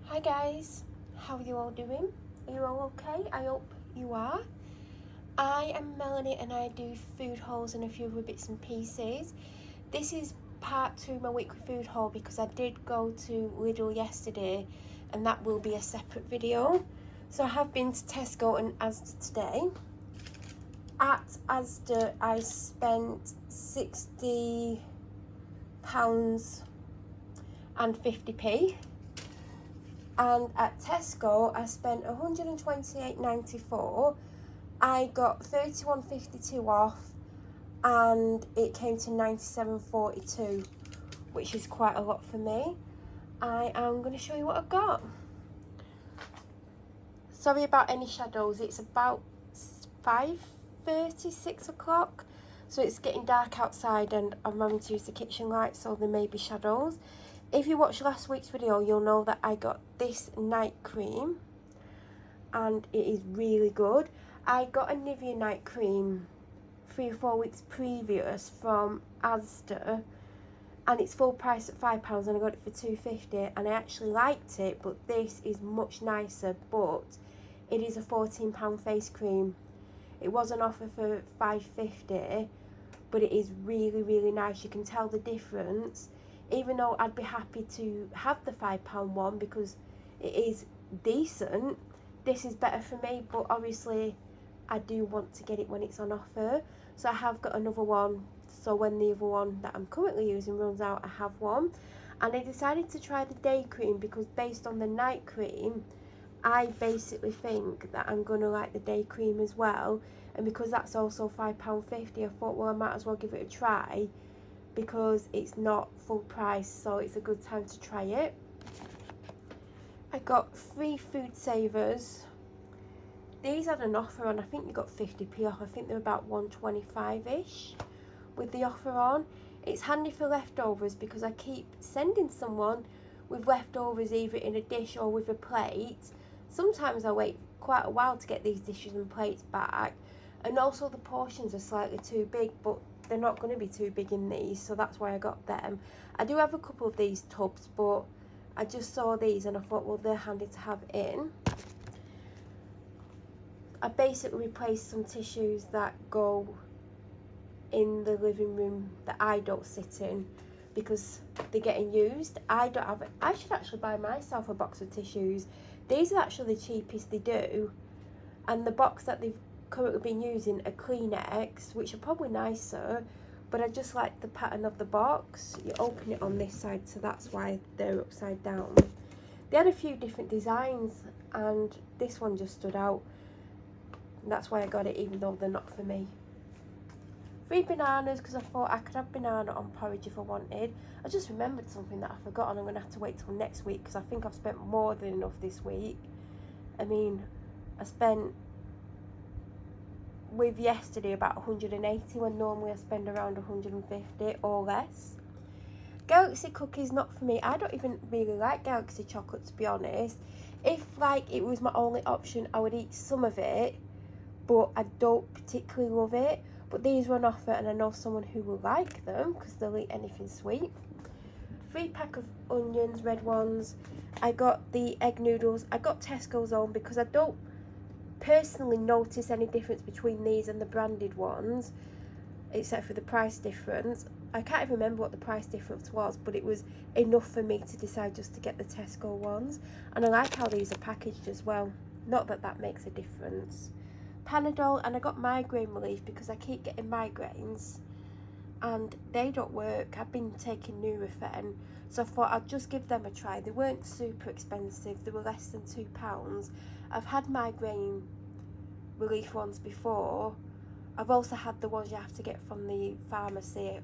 Hi guys, how are you all doing? Are you all okay? I hope you are. I am Melanie and I do food hauls and a few other bits and pieces. This is part 2 of my weekly food haul because I did go to Lidl yesterday and that will be a separate video. So I have been to Tesco and Asda today. At Asda I spent £60 and 50p. And at Tesco I spent £128.94. I got £31.52 off and it came to £97.42, which is quite a lot for me. I am going to show you what I got. Sorry about any shadows, it's about 5:30, 6 o'clock, so it's getting dark outside and I'm having to use the kitchen light, so there may be shadows. If you watched last week's video, you'll know that I got this night cream and it is really good. I got a Nivea night cream 3 or 4 weeks previous from Asda and it's full price at £5 and I got it for £2.50 and I actually liked it, but this is much nicer, but it is a £14 face cream. It was on offer for £5.50, but it is really nice. You can tell the difference, even though I'd be happy to have the £5 one because it is decent. This is better for me, but obviously I do want to get it when it's on offer, so I have got another one, so when the other one that I'm currently using runs out, I have one. And I decided to try the day cream because based on the night cream, I basically think that I'm going to like the day cream as well, and because that's also £5.50, I thought, well, I might as well give it a try because it's not full price, so it's a good time to try it. I got 3 food savers. These had an offer on, I think you got 50p off. I think they're about 125ish with the offer on. It's handy for leftovers because I keep sending someone with leftovers either in a dish or with a plate. Sometimes I wait quite a while to get these dishes and plates back, and also the portions are slightly too big, but they're not going to be too big in these, so that's why I got them. I do have a couple of these tubs, but I just saw these and I thought, well, they're handy to have in. I basically replaced some tissues that go in the living room that I don't sit in because they're getting used. I don't have it. I should actually buy myself a box of tissues. These are actually the cheapest they do, and the box that they've currently been using are Kleenex, which are probably nicer, but I just like the pattern of the box. You open it on this side, so that's why they're upside down. They had a few different designs and this one just stood out, and that's why I got it, even though they're not for me. 3 bananas because I thought I could have banana on porridge if I wanted. I just remembered something that I forgot and I'm going to have to wait till next week because I think I've spent more than enough this week. I mean, I spent with yesterday about 180 when normally I spend around 150 or less. Galaxy cookies, not for me. I don't even really like Galaxy chocolate, to be honest. If like it was my only option, I would eat some of it, but I don't particularly love it. But these were on offer and I know someone who will like them because they'll eat anything sweet. 3 pack of onions, red ones. I got the egg noodles. I got Tesco's own because I don't personally notice any difference between these and the branded ones, except for the price difference. I can't even remember what the price difference was, but it was enough for me to decide just to get the Tesco ones. And I like how these are packaged as well. Not that that makes a difference. Panadol, and I got migraine relief because I keep getting migraines and they don't work. I've been taking Nurofen, so I thought I'd just give them a try. They weren't super expensive, they were less than £2. I've had migraine relief ones before. I've also had the ones you have to get from the pharmacy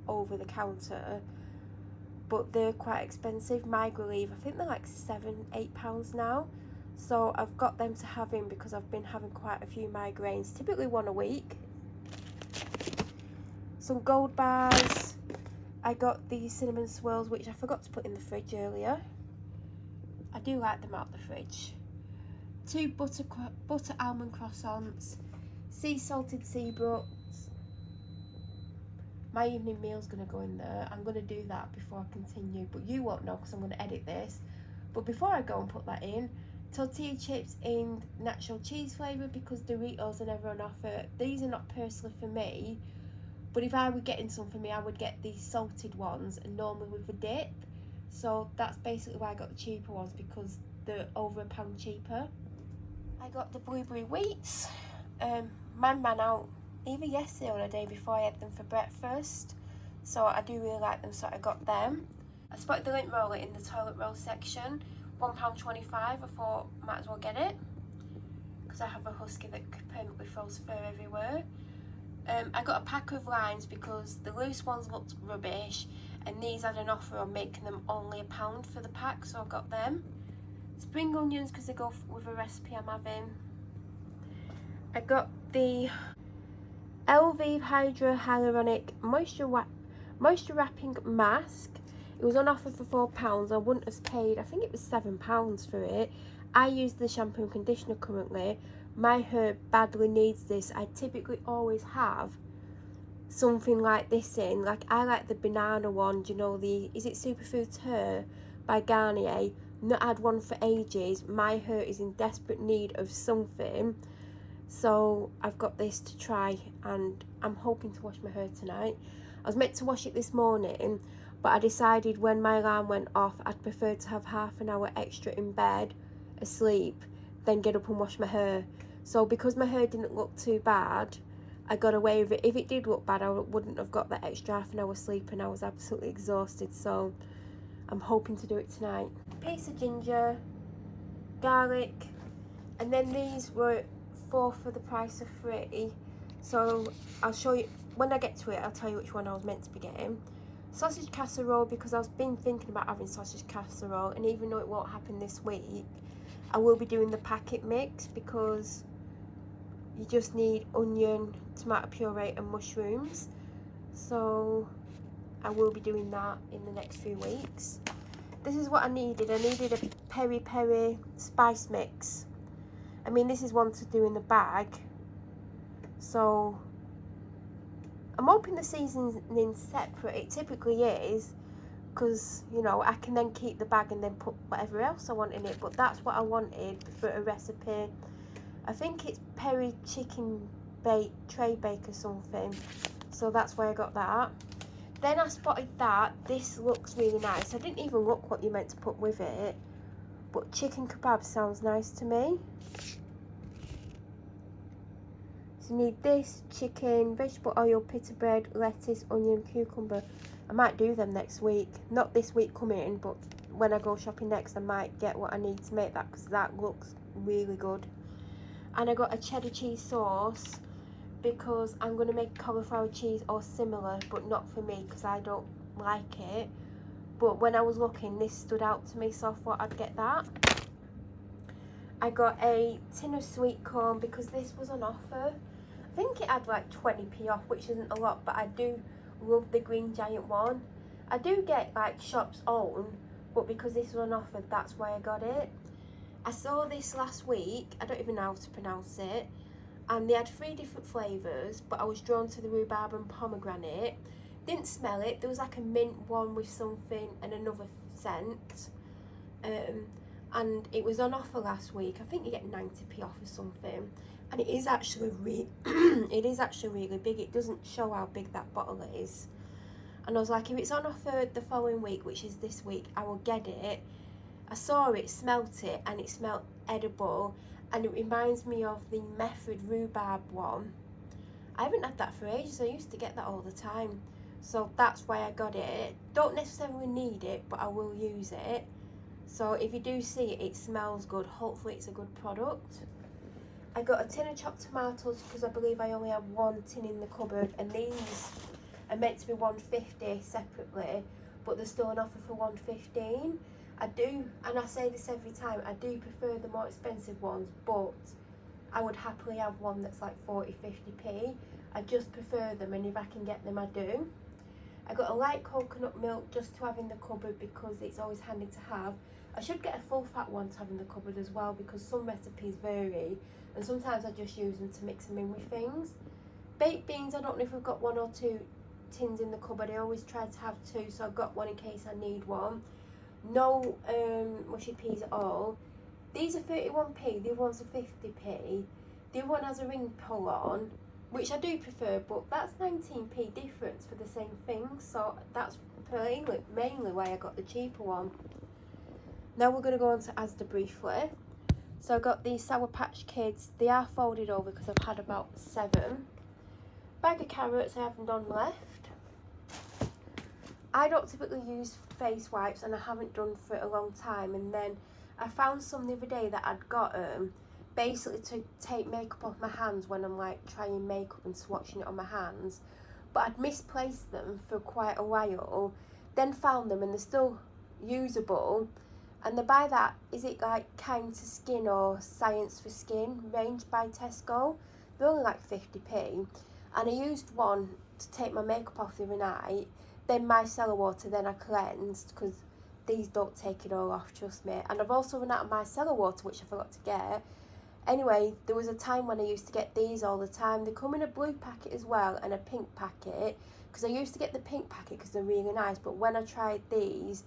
over the counter, but they're quite expensive. Migraine relief, I think they're like £7-8 now. So I've got them to have in because I've been having quite a few migraines, typically 1 a week. Some gold bars. I got the cinnamon swirls, which I forgot to put in the fridge earlier. I do like them out the fridge. 2 butter almond croissants. Sea salted sea broths. My evening meal's going to go in there. I'm going to do that before I continue, but you won't know because I'm going to edit this. But before I go and put that in, tortilla chips in natural cheese flavour, because Doritos are never on offer. These are not personally for me, but if I were getting some for me, I would get these salted ones, and normally with a dip. So that's basically why I got the cheaper ones, because they're over £1 cheaper. I got the blueberry wheats. Mine ran out either yesterday or the day before I had them for breakfast. So I do really like them, so I got them. I spotted the lint roller in the toilet roll section, £1.25. I thought might as well get it, because I have a husky that permanently throws fur everywhere. I got a pack of lines because the loose ones looked rubbish, and these had an offer on making them only £1 for the pack, so I got them. Spring onions because they go with a recipe I'm having. I got the Elvive Hydra Hyaluronic Moisture Wrapping Mask. It was on offer for £4. I wouldn't have paid, I think it was £7 for it. I use the shampoo and conditioner currently. My hair badly needs this. I typically always have something like this in. Like, I like the banana one, do you know, is it Superfoods Hair by Garnier? Not had one for ages. My hair is in desperate need of something, so I've got this to try, and I'm hoping to wash my hair tonight. I was meant to wash it this morning, but I decided when my alarm went off I'd prefer to have half an hour extra in bed asleep than get up and wash my hair. So because my hair didn't look too bad, I got away with it. If it did look bad, I wouldn't have got that extra half an hour sleep, and I was absolutely exhausted, so I'm hoping to do it tonight. Piece of ginger, garlic, and then these were 4 for the price of 3. So I'll show you when I get to it. I'll tell you which one I was meant to be getting. Sausage casserole, because I've been thinking about having sausage casserole, and even though it won't happen this week, I will be doing the packet mix, because you just need onion, tomato puree and mushrooms. So I will be doing that in the next few weeks. This is what I needed. I needed a peri peri spice mix. I mean, this is one to do in the bag, so I'm hoping the seasoning's separate. It typically is, because, you know, I can then keep the bag and then put whatever else I want in it, but that's what I wanted for a recipe. I think it's peri chicken tray bake or something, so that's why I got that. Then I spotted that this looks really nice. I didn't even look what you meant to put with it, but chicken kebab sounds nice to me. So you need this, chicken, vegetable oil, pita bread, lettuce, onion, cucumber. I might do them next week. Not this week coming, but when I go shopping next, I might get what I need to make that, because that looks really good. And I got a cheddar cheese sauce, because I'm going to make cauliflower cheese or similar, but not for me because I don't like it. But when I was looking, this stood out to me, so I thought I'd get that. I got a tin of sweet corn because this was on offer. I think it had like 20p off, which isn't a lot, but I do love the green giant one. I do get like shop's own, but because this was on offer, that's why I got it. I saw this last week, I don't even know how to pronounce it, and they had 3 different flavours, but I was drawn to the rhubarb and pomegranate. Didn't smell it. There was like a mint one with something and another scent, and it was on offer last week. I think you get 90p off or something, and it is actually it is actually really big. It doesn't show how big that bottle is, and I was like, if it's on offer the following week, which is this week, I will get it. I saw it, smelt it, and it smelled edible, and it reminds me of the Method rhubarb one. I haven't had that for ages. I used to get that all the time, so that's why I got it. Don't necessarily need it, but I will use it. So if you do see it, it smells good. Hopefully it's a good product. I got a tin of chopped tomatoes because I believe I only have 1 tin in the cupboard, and these are meant to be £1.50 separately, but they're still on offer for £1.15. I do, and I say this every time, I do prefer the more expensive ones, but I would happily have one that's like 40-50p. I just prefer them, and if I can get them, I do. I got a light coconut milk just to have in the cupboard because it's always handy to have. I should get a full fat one to have in the cupboard as well, because some recipes vary, and sometimes I just use them to mix them in with things. Baked beans, I don't know if I've got 1 or 2 tins in the cupboard. I always try to have 2, so I've got one in case I need one. no mushy peas at all. These are 31p, the other ones are 50p. The other one has a ring pull on, which I do prefer, but that's 19p difference for the same thing, so that's mainly why I got the cheaper one. Now we're going to go on to Asda briefly. So I got these Sour Patch Kids. They are folded over because I've had about 7. Bag of carrots, I haven't done left. I don't typically use face wipes and I haven't done for a long time, and then I found some the other day that I'd got basically to take makeup off my hands when I'm like trying makeup and swatching it on my hands, but I'd misplaced them for quite a while, then found them and they're still usable, and they're by that, is it like Kind to Skin or Science for Skin range by Tesco. They're only like 50p, and I used one to take my makeup off the other night, then micellar water, then I cleansed, because these don't take it all off, trust me. And I've also run out of micellar water, which I forgot to get. Anyway, there was a time when I used to get these all the time. They come in a blue packet as well and a pink packet, because I used to get the pink packet because they're really nice, but when I tried these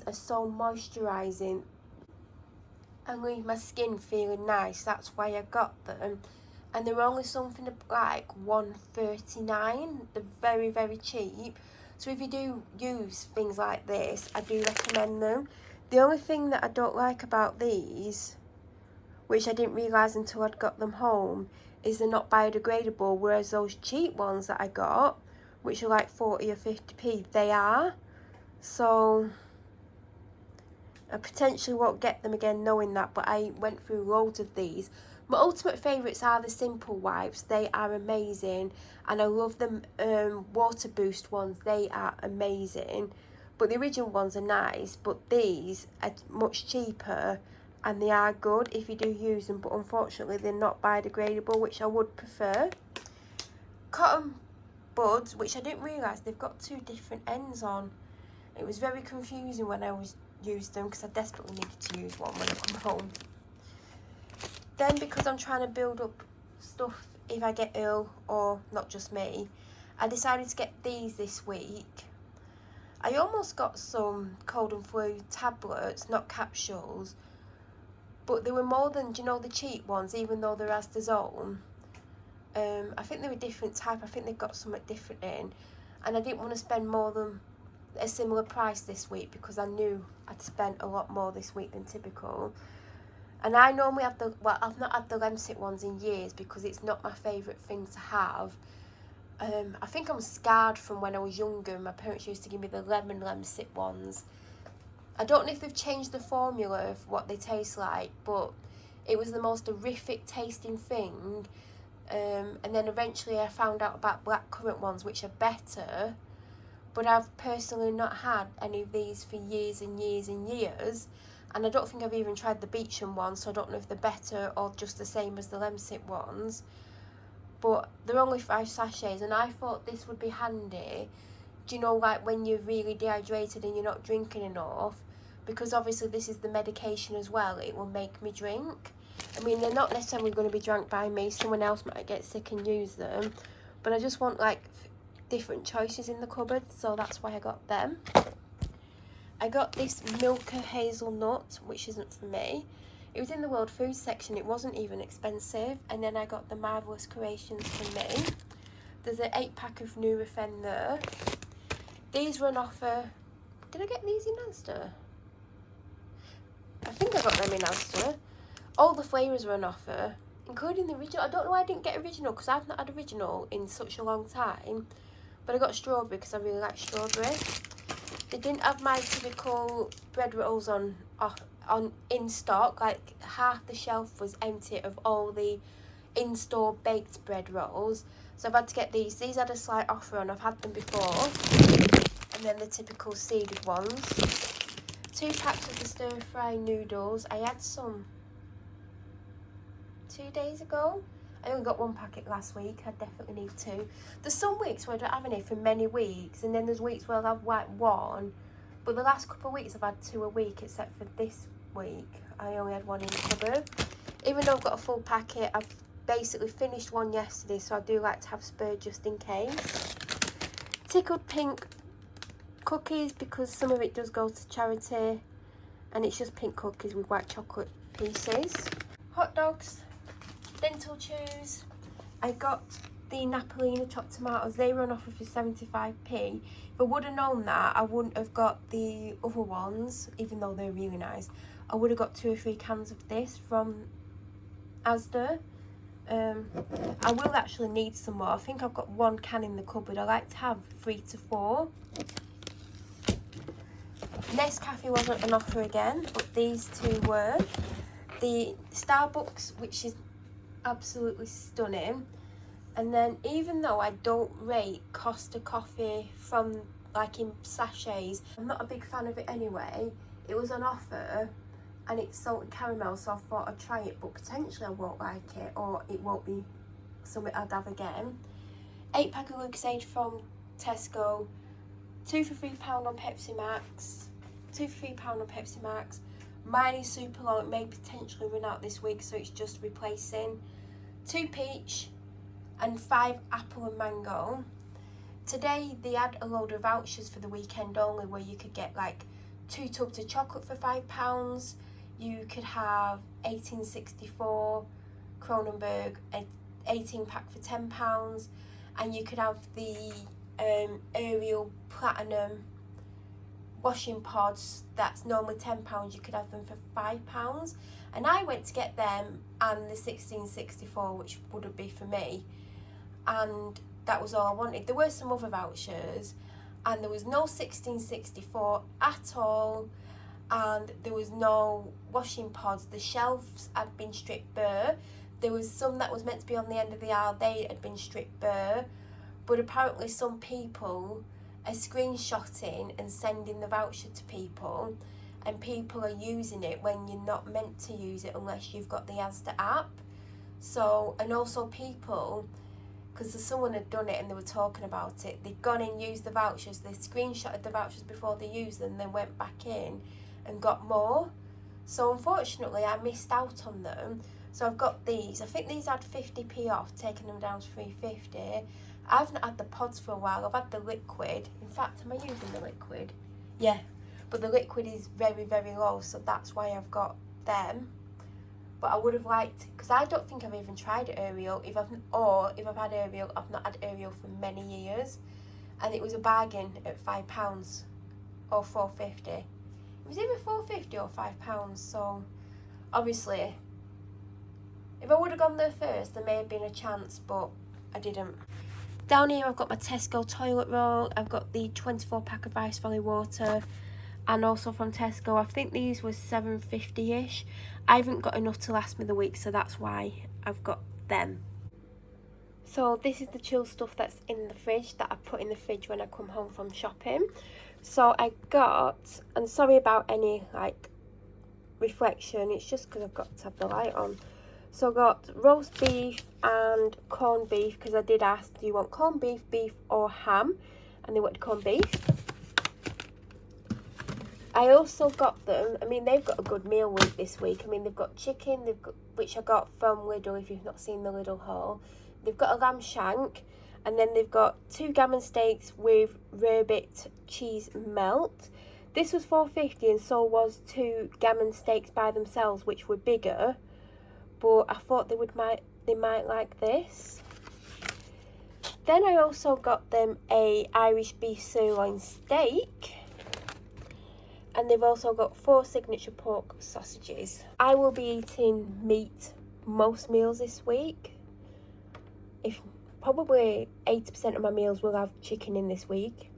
are so moisturising and leave my skin feeling nice. That's why I got them. And they're only something like $1.39. They're very, very cheap. So if you do use things like this, I do recommend them. The only thing that I don't like about these, which I didn't realise until I'd got them home, is they're not biodegradable, whereas those cheap ones that I got, which are like 40 or 50p, they are. So I potentially won't get them again knowing that, but I went through loads of these. My ultimate favourites are the simple wipes. They are amazing, and I love the water boost ones. They are amazing, but the original ones are nice, but these are much cheaper and they are good if you do use them, but unfortunately they're not biodegradable, which I would prefer. Cotton buds, which I didn't realise they've got 2 different ends on. It was very confusing when I used them, because I desperately needed to use one when I come home. Then, because I'm trying to build up stuff if I get ill, or not just me, I decided to get these this week. I almost got some cold and flu tablets, not capsules, but they were more than, you know, the cheap ones, even though they're Asda's own. I think they were different type. I think they've got something different in, and I didn't want to spend more than a similar price this week, because I knew I'd spent a lot more this week than typical. And I normally have I've not had the Lemsip ones in years because it's not my favourite thing to have. I think I'm scarred from when I was younger. My parents used to give me the lemon Lemsip ones. I don't know if they've changed the formula of what they taste like, but it was the most horrific tasting thing. And then eventually I found out about blackcurrant ones, which are better. But I've personally not had any of these for years and years and years. And I don't think I've even tried the Beecham ones, so I don't know if they're better or just the same as the Lemsip ones. But they're only 5 sachets, and I thought this would be handy. Do you know, like when you're really dehydrated and you're not drinking enough? Because obviously this is the medication as well, it will make me drink. I mean, they're not necessarily going to be drank by me, someone else might get sick and use them. But I just want like different choices in the cupboard, so that's why I got them. I got this Milka hazelnut, which isn't for me. It was in the World Food section, it wasn't even expensive. And then I got the Marvellous Creations for me. There's an 8-pack of Nurofen there. These were on offer. Did I get these in Asda? I think I got them in Asda. All the flavours were on offer, including the original. I don't know why I didn't get original, because I've not had original in such a long time. But I got strawberry because I really like strawberry. They didn't have my typical bread rolls on in stock. Like half the shelf was empty of all the in-store baked bread rolls. So I've had to get these. These had a slight offer on. I've had them before. And then the typical seeded ones. 2 packs of the stir-fry noodles. I had some 2 days ago. I only got 1 packet last week. I definitely need 2. There's some weeks where I don't have any for many weeks, and then there's weeks where I'll have like 1. But the last couple of weeks I've had 2 a week, except for this week. I only had 1 in the cupboard. Even though I've got a full packet, I've basically finished 1 yesterday, so I do like to have spare just in case. Tickled pink Cookies, because some of it does go to charity, and it's just pink cookies with white chocolate pieces. Hot dogs, dental chews. I got the Napolina chopped tomatoes. They were on offer for 75p. If I would have known that, I wouldn't have got the other ones, even though they're really nice. I would have got 2 or 3 cans of this from Asda. I will actually need some more. I think I've got 1 can in the cupboard. I like to have 3 to 4. Nescafe wasn't an offer again, but these 2 were. The Starbucks, which is absolutely stunning. And then, even though I don't rate Costa coffee from like in sachets, I'm not a big fan of it anyway. It was on offer and it's salted caramel, so I thought I'd try it, but potentially I won't like it, or it won't be something I'd have again. 8-pack of Lucozade from Tesco, 2 for £3 on Pepsi Max, 2 for £3 on Pepsi Max. Mine is super low, it may potentially run out this week, so it's just replacing. 2 peach and 5 apple and mango. Today they had a load of vouchers for the weekend only, where you could get like 2 tubs of chocolate for £5. You could have 1864 Kronenberg, an 18-pack for £10, and you could have the Ariel Platinum washing pods that's normally £10. You could have them for £5, and I went to get them and the 1664, which wouldn't be for me, and that was all I wanted. There were some other vouchers, and there was no 1664 at all, and there was no washing pods. The shelves had been stripped bare. There was some that was meant to be on the end of the aisle, they had been stripped bare, but apparently some people are screenshotting and sending the voucher to people, and people are using it when you're not meant to use it unless you've got the Asda app. So, and also people, because someone had done it and they were talking about it, they'd gone in, used the vouchers, they screenshotted the vouchers before they used them, then went back in and got more. So unfortunately I missed out on them. So I've got these. I think these had 50p off, taking them down to 3.50. I haven't had the pods for a while. I've had the liquid. In fact, am I using the liquid? Yeah, but the liquid is very, very low, so that's why I've got them. But I would have liked, because I don't think I've even tried Ariel. If I've had Ariel, I've not had Ariel for many years, and it was a bargain at £5 or £4.50. It was either £4.50 or £5. So obviously, if I would have gone there first, there may have been a chance, but I didn't. Down here, I've got my Tesco toilet roll. I've got the 24-pack of Ice Valley water, and also from Tesco, I think these were £7.50-ish. I haven't got enough to last me the week, so that's why I've got them. So this is the chill stuff that's in the fridge that I put in the fridge when I come home from shopping. So I got, and sorry about any like reflection, it's just because I've got to have the light on. So I got roast beef and corned beef, because I did ask, do you want corned beef, beef or ham? And they wanted corned beef. I also got them, I mean, they've got a good meal week this week. I mean, they've got chicken, which I got from Lidl, if you've not seen the Lidl haul. They've got a lamb shank, and then they've got 2 gammon steaks with rarebit cheese melt. This was £4.50, and so was 2 gammon steaks by themselves, which were bigger. But I thought they might like this. Then I also got them a Irish beef sirloin steak. And they've also got 4 signature pork sausages. I will be eating meat most meals this week. If probably 80% of my meals will have chicken in this week.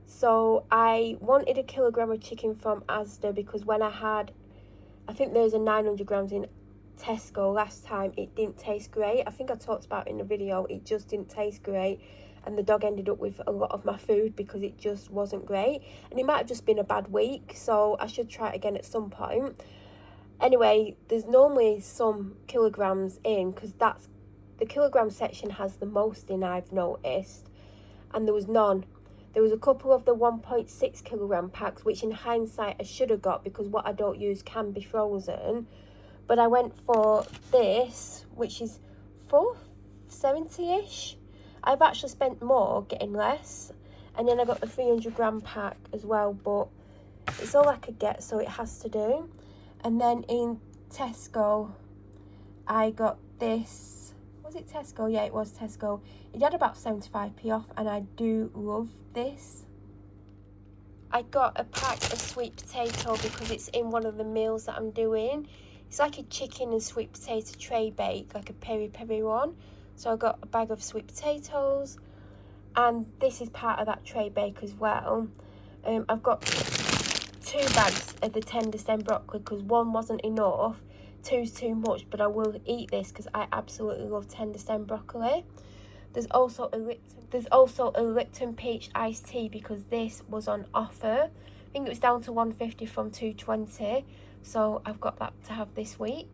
So I wanted a kilogram of chicken from Asda, because when I think there's a 900 grams in Tesco last time, it didn't taste great. I think I talked about it in the video, it just didn't taste great, and the dog ended up with a lot of my food because it just wasn't great, and it might have just been a bad week, so I should try it again at some point. Anyway, there's normally some kilograms in, because that's the kilogram section has the most in, I've noticed, and there was none. There was a couple of the 1.6 kilogram packs, which in hindsight I should have got, because what I don't use can be frozen. But I went for this, which is £4.70-ish. I've actually spent more getting less. And then I got the 300g pack as well, but it's all I could get, so it has to do. And then in Tesco, I got this. Was it Tesco? Yeah, it was Tesco. It had about 75p off, and I do love this. I got a pack of sweet potato because it's in one of the meals that I'm doing. It's like a chicken and sweet potato tray bake, like a peri-peri one. So I got a bag of sweet potatoes, and this is part of that tray bake as well. I've got 2 bags of the tender stem broccoli because 1 wasn't enough, 2's too much, but I will eat this because I absolutely love tender stem broccoli. There's also a Lipton peach iced tea because this was on offer. I think it was down to 150 from 220, so I've got that to have this week.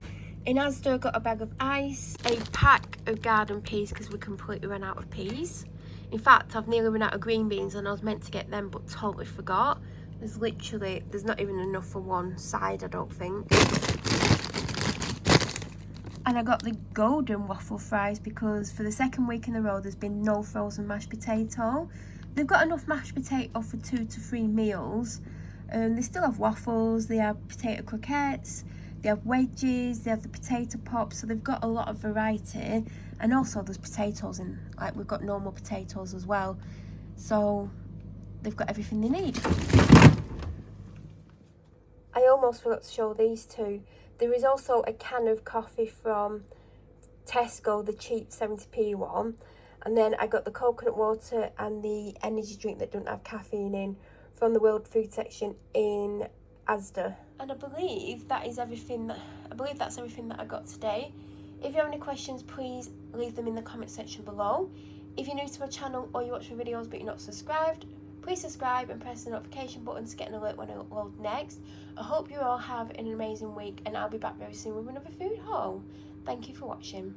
In Asda, I got a bag of ice, a pack of garden peas because we completely ran out of peas. In fact, I've nearly run out of green beans and I was meant to get them but totally forgot. There's not even enough for one side, I don't think. And I got the golden waffle fries because for the second week in a row there's been no frozen mashed potato. They've got enough mashed potato for 2 to 3 meals. They still have waffles, they have potato croquettes, they have wedges, they have the potato pops, so they've got a lot of variety. And also there's potatoes in, like we've got normal potatoes as well. So they've got everything they need. I almost forgot to show these two. There is also a can of coffee from Tesco, the cheap 70p one. And then I got the coconut water and the energy drink that don't have caffeine in from the World Food section in Asda. And I believe that's everything that I got today. If you have any questions, please leave them in the comment section below. If you're new to my channel or you watch my videos but you're not subscribed, please subscribe and press the notification button to get an alert when I upload next. I hope you all have an amazing week, and I'll be back very soon with another food haul. Thank you for watching.